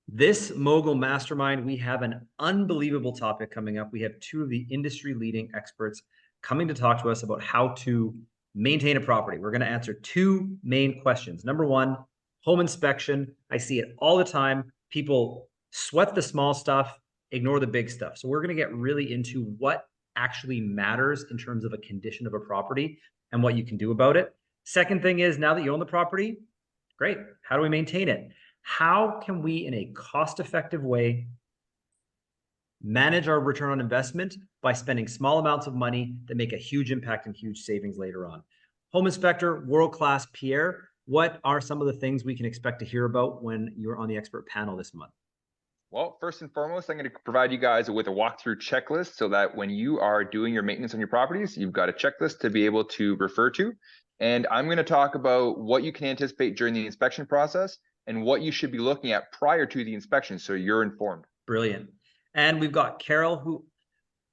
This Mogul Mastermind, we have an unbelievable topic coming up. We have two of the industry leading experts coming to talk to us about how to maintain a property. We're going to answer two main questions. Number one, home inspection. I see it all the time. People sweat the small stuff, ignore the big stuff. So we're going to get really into what actually matters in terms of a condition of a property and what you can do about it. Second thing is, now that you own the property, great. How do we maintain it? How can we, in a cost-effective way, manage our return on investment by spending small amounts of money that make a huge impact and huge savings later on? Home inspector, world-class Pierre, what are some of the things we can expect to hear about when you're on the expert panel this month? Well, first and foremost, I'm going to provide you guys with a walkthrough checklist so that when you are doing your maintenance on your properties, you've got a checklist to be able to refer to. And I'm going to talk about what you can anticipate during the inspection process and what you should be looking at prior to the inspection so you're informed. Brilliant. And we've got Carol, who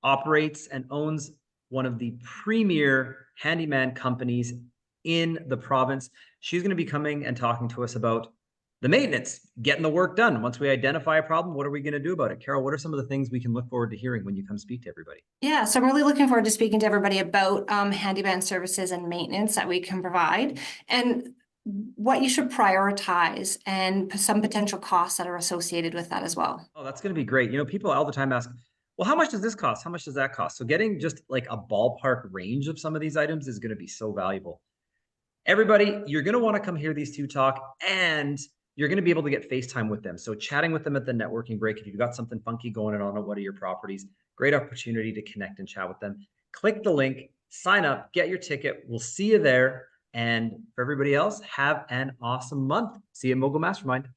operates and owns one of the premier handyman companies in the province. She's going to be coming and talking to us about the maintenance, getting the work done. Once we identify a problem, what are we going to do about it? Carol, what are some of the things we can look forward to hearing when you come speak to everybody? Yeah, so I'm really looking forward to speaking to everybody about handyman services and maintenance that we can provide, and what you should prioritize and some potential costs that are associated with that as well. Oh, that's going to be great. You know, people all the time ask, well, how much does this cost? How much does that cost? So getting just like a ballpark range of some of these items is going to be so valuable. Everybody, you're going to want to come hear these two talk, and you're going to be able to get FaceTime with them. So chatting with them at the networking break, if you've got something funky going on at one of your properties, great opportunity to connect and chat with them. Click the link, sign up, get your ticket. We'll see you there. And for everybody else, have an awesome month. See you at Mogul Mastermind.